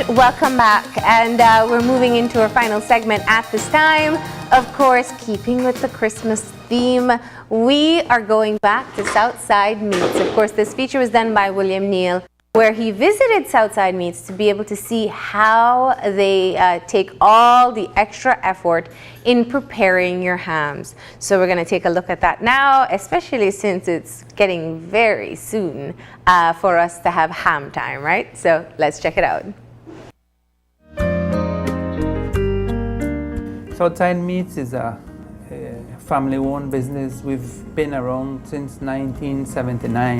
welcome back, and we're moving into our final segment at this time. Of course, keeping with the Christmas theme, we are going back to Southside Meats. Of course, this feature was done by William Neal, where he visited Southside Meats to be able to see how they take all the extra effort in preparing your hams. So we're going to take a look at that now, especially since it's getting very soon for us to have ham time, right? So let's check it out. So Tyne Meats is a family-owned business. We've been around since 1979.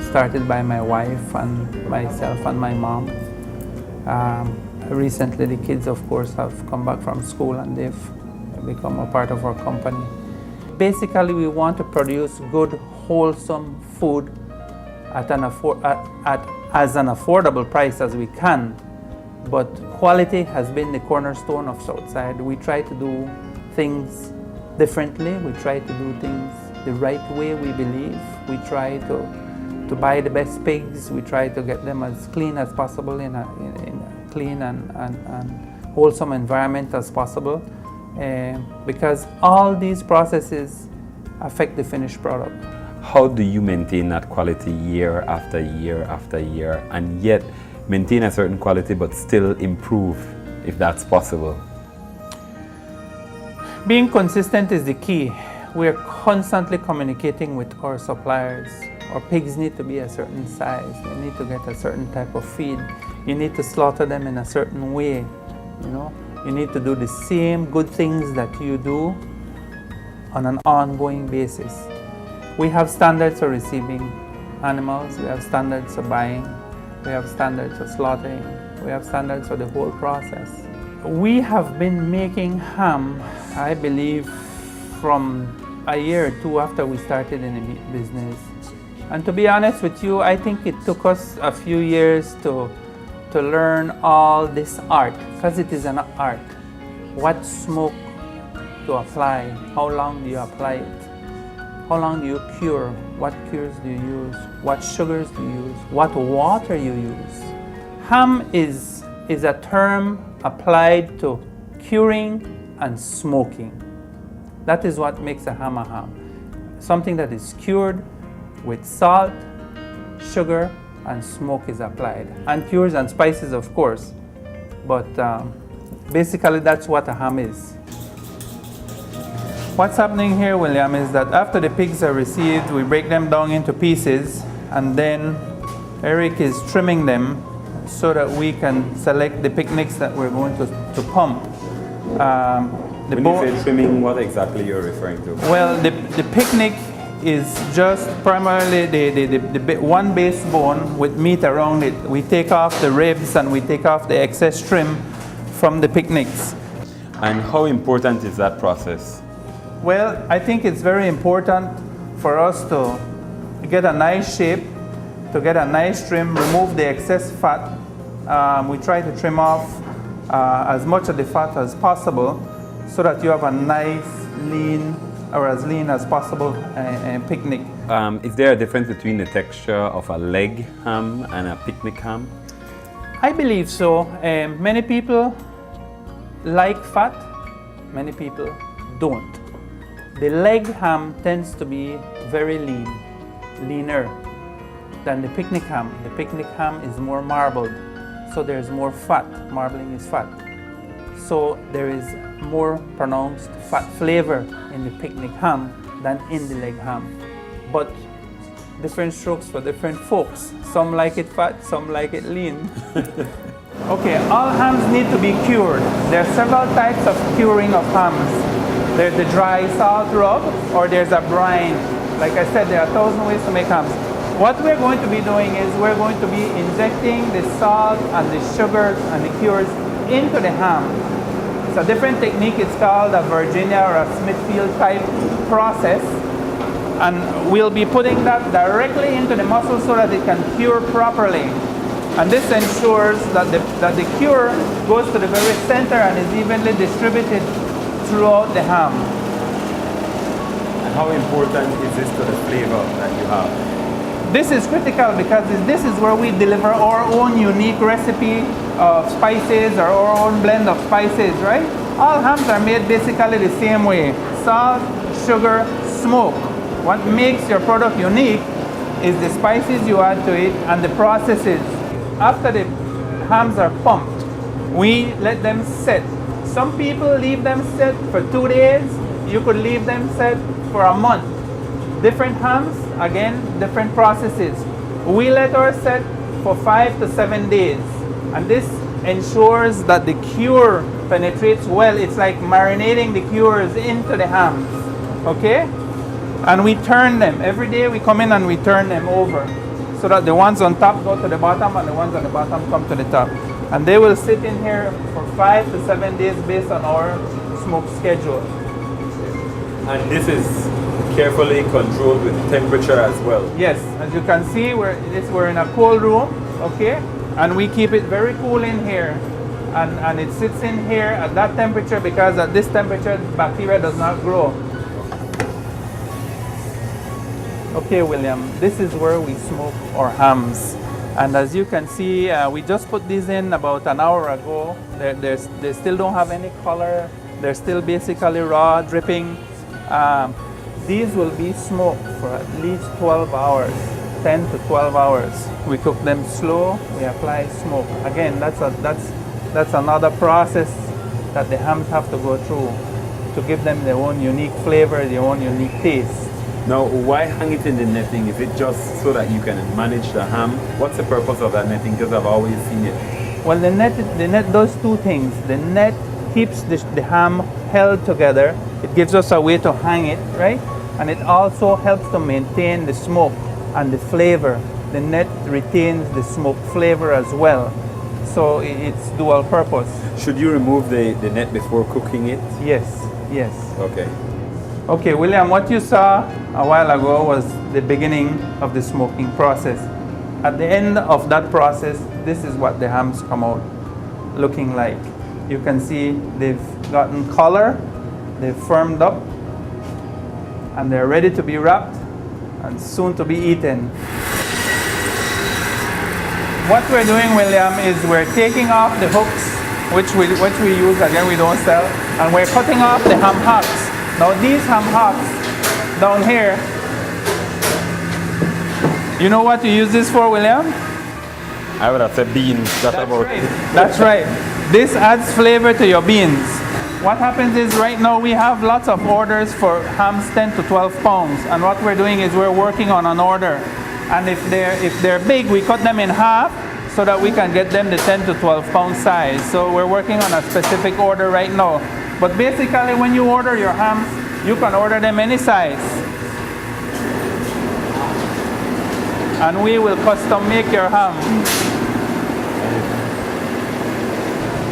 Started by my wife and myself and my mom. Recently the kids, of course, have come back from school and they've become a part of our company. Basically, we want to produce good, wholesome food at as an affordable price as we can. But quality has been the cornerstone of Southside. We try to do things differently. We try to do things the right way, we believe. We try to buy the best pigs. We try to get them as clean as possible in a clean and wholesome environment as possible, because all these processes affect the finished product. How do you maintain that quality year after year after year, and yet maintain a certain quality but still improve if that's possible? Being consistent is the key. We are constantly communicating with our suppliers. Our pigs need to be a certain size. They need to get a certain type of feed. You need to slaughter them in a certain way. You know, you need to do the same good things that you do on an ongoing basis. We have standards for receiving animals. We have standards for buying. We have standards for slaughtering. We have standards for the whole process. We have been making ham, I believe, from a year or two after we started in the meat business. And to be honest with you, I think it took us a few years to learn all this art, because it is an art. What smoke to apply? How long do you apply it? How long do you cure? What cures do you use? What sugars do you use? What water you use? Ham is a term applied to curing and smoking. That is what makes a ham. Something that is cured with salt, sugar, and smoke is applied. And cures and spices, of course. But basically, that's what a ham is. What's happening here, William, is that after the pigs are received, we break them down into pieces, and then Eric is trimming them so that we can select the picnics that we're going to pump. When you say trimming, what exactly you're referring to? Well, the picnic is just primarily the one base bone with meat around it. We take off the ribs and we take off the excess trim from the picnics. And how important is that process? Well, I think it's very important for us to get a nice shape, to get a nice trim, remove the excess fat. We try to trim off as much of the fat as possible so that you have a nice, lean, or as lean as possible picnic. Is there a difference between the texture of a leg ham and a picnic ham? I believe so. Many people like fat, many people don't. The leg ham tends to be very lean, leaner than the picnic ham. The picnic ham is more marbled, so there's more fat. Marbling is fat. So there is more pronounced fat flavor in the picnic ham than in the leg ham. But different strokes for different folks. Some like it fat, some like it lean. Okay, all hams need to be cured. There are several types of curing of hams. There's the dry salt rub, or there's a brine. Like I said, there are 1,000 ways to make hams. What we're going to be doing is we're going to be injecting the salt and the sugars and the cures into the ham. It's a different technique. It's called a Virginia or a Smithfield type process. And we'll be putting that directly into the muscle so that it can cure properly. And this ensures that the cure goes to the very center and is evenly distributed throughout the ham. And how important is this to the flavor that you have? This is critical because this is where we deliver our own unique recipe of spices or our own blend of spices, right? All hams are made basically the same way. Salt, sugar, smoke. What makes your product unique is the spices you add to it and the processes. After the hams are pumped, we let them set. Some people leave them set for 2 days. You could leave them set for a month. Different hams, again, different processes. We let ours set for 5 to 7 days. And this ensures that the cure penetrates well. It's like marinating the cures into the hams, okay? And we turn them. Every day we come in and we turn them over so that the ones on top go to the bottom and the ones on the bottom come to the top. And they will sit in here for 5 to 7 days based on our smoke schedule. And this is carefully controlled with temperature as well. Yes, as you can see, we're in a cold room, okay? And we keep it very cool in here. And it sits in here at that temperature because at this temperature, bacteria does not grow. Okay, William, this is where we smoke our hams. And as you can see, we just put these in about an hour ago. They still don't have any color. They're still basically raw, dripping. These will be smoked for at least 12 hours, 10 to 12 hours. We cook them slow, we apply smoke. Again, that's another process that the hams have to go through to give them their own unique flavor, their own unique taste. Now, why hang it in the netting? Is it just so that you can manage the ham? What's the purpose of that netting? Because I've always seen it. Well, the net does two things. The net keeps the ham held together. It gives us a way to hang it, right? And it also helps to maintain the smoke and the flavor. The net retains the smoke flavor as well. So it's dual purpose. Should you remove the net before cooking it? Yes, yes. Okay. Okay, William, what you saw a while ago was the beginning of the smoking process. At the end of that process, this is what the hams come out looking like. You can see they've gotten color, they've firmed up, and they're ready to be wrapped and soon to be eaten. What we're doing, William, is we're taking off the hooks, which we use, again, we don't sell, and we're cutting off the ham hocks. Now these ham hocks down here, you know what you use this for, William? I would have said beans. That's about right. That's right. This adds flavor to your beans. What happens is right now we have lots of orders for hams 10 to 12 pounds, and what we're doing is we're working on an order. And if they're big, we cut them in half so that we can get them the 10 to 12 pound size. So we're working on a specific order right now. But basically, when you order your hams, you can order them any size. And we will custom make your ham.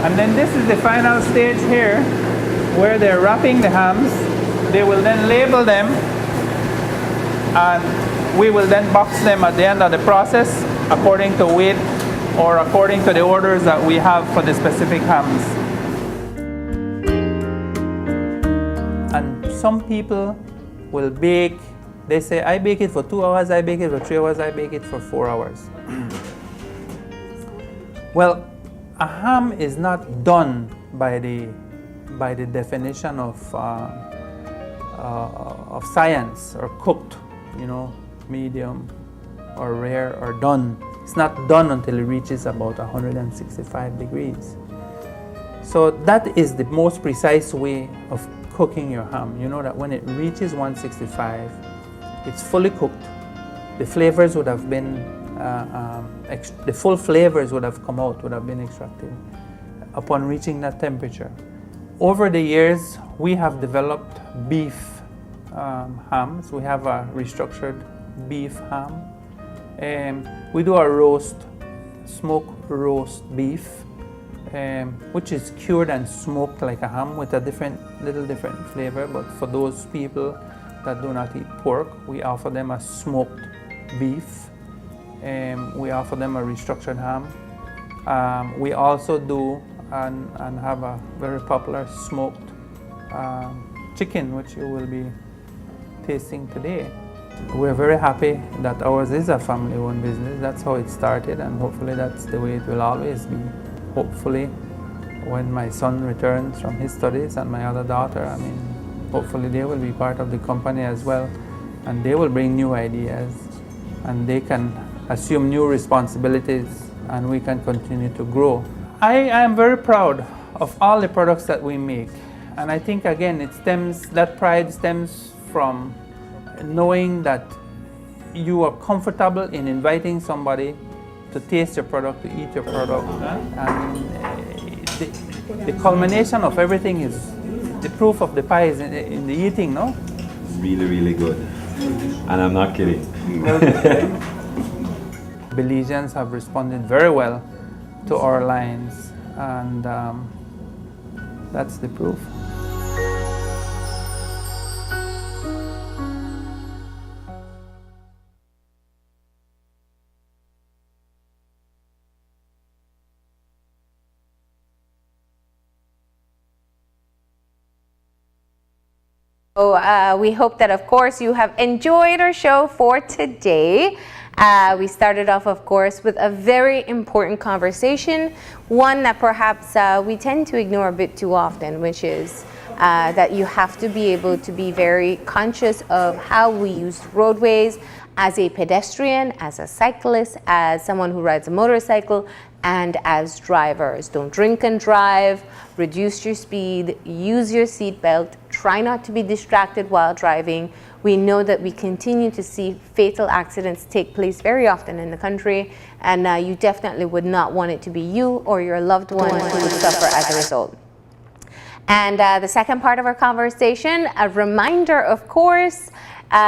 And then this is the final stage here, where they're wrapping the hams. They will then label them, and we will then box them at the end of the process according to weight or according to the orders that we have for the specific hams. And some people will bake, they say, I bake it for 2 hours, I bake it for 3 hours, I bake it for 4 hours. Well, a ham is not done by the definition of science, or cooked, you know, medium or rare or done. It's not done until it reaches about 165 degrees. So that is the most precise way of cooking your ham. You know that when it reaches 165, it's fully cooked. The flavors would have been, the full flavors would have come out, would have been extracted upon reaching that temperature. Over the years, we have developed beef hams. We have a restructured beef ham. We do a roast, smoke roast beef, which is cured and smoked like a ham with a little different flavor. But for those people that do not eat pork, we offer them a smoked beef. We offer them a restructured ham. We also do and have a very popular smoked chicken, which you will be tasting today. we're very happy that ours is a family-owned business. That's how it started, and hopefully that's the way it will always be. Hopefully, when my son returns from his studies and my other daughter, hopefully they will be part of the company as well, and they will bring new ideas, and they can assume new responsibilities, and we can continue to grow. I am very proud of all the products that we make, and I think again that pride stems from knowing that you are comfortable in inviting somebody to taste your product, to eat your product, and the culmination of everything is the proof of the pie is in the eating, no? Really, really good. And I'm not kidding. Belizeans have responded very well to our lines, and that's the proof. So we hope that, of course, you have enjoyed our show for today. We started off, of course, with a very important conversation, one that perhaps we tend to ignore a bit too often, which is that you have to be able to be very conscious of how we use roadways as a pedestrian, as a cyclist, as someone who rides a motorcycle, and as drivers. Don't drink and drive, reduce your speed, use your seatbelt, try not to be distracted while driving. We know that we continue to see fatal accidents take place very often in the country, and you definitely would not want it to be you or your loved one who would suffer as a result. And the second part of our conversation, a reminder, of course,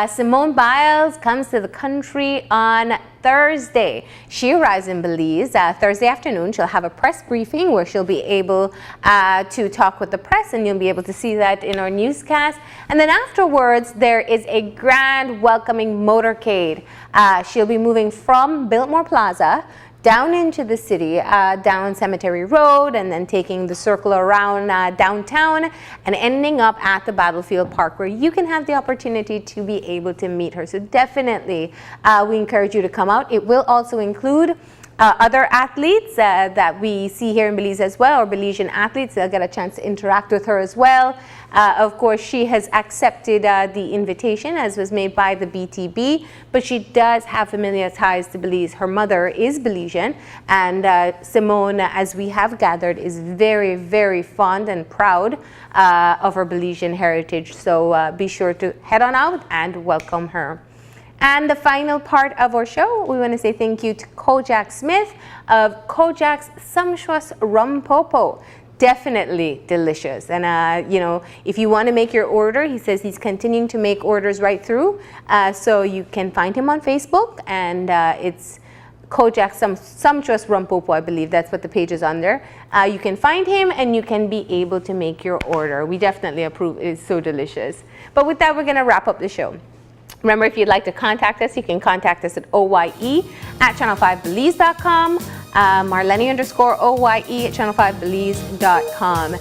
Simone Biles comes to the country on Thursday. She arrives in Belize Thursday afternoon. She'll have a press briefing where she'll be able to talk with the press, and you'll be able to see that in our newscast. And then afterwards, there is a grand welcoming motorcade. She'll be moving from Biltmore Plaza down into the city, down Cemetery Road, and then taking the circle around downtown and ending up at the Battlefield Park, where you can have the opportunity to be able to meet her. So definitely we encourage you to come out. It will also include other athletes that we see here in Belize as well, or Belizean athletes. They'll get a chance to interact with her as well. Of course, she has accepted the invitation, as was made by the BTB, but she does have familiar ties to Belize. Her mother is Belizean, and Simone, as we have gathered, is very, very fond and proud of her Belizean heritage. So be sure to head on out and welcome her. And the final part of our show, we want to say thank you to Kojak Smith of Kojak's Sumptuous Rum Popo. Definitely delicious. And, you know, if you want to make your order, he says he's continuing to make orders right through. So you can find him on Facebook, and it's Kojak's Sumptuous Rum Popo, I believe that's what the page is under. You can find him and you can be able to make your order. We definitely approve. It is so delicious. But with that, we're going to wrap up the show. Remember, if you'd like to contact us, you can contact us at oye@channel5belize.com, Marlene_oye@channel5belize.com.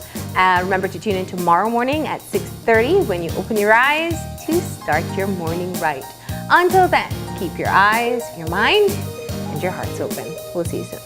Remember to tune in tomorrow morning at 6:30 when you open your eyes to start your morning right. Until then, keep your eyes, your mind, and your hearts open. We'll see you soon.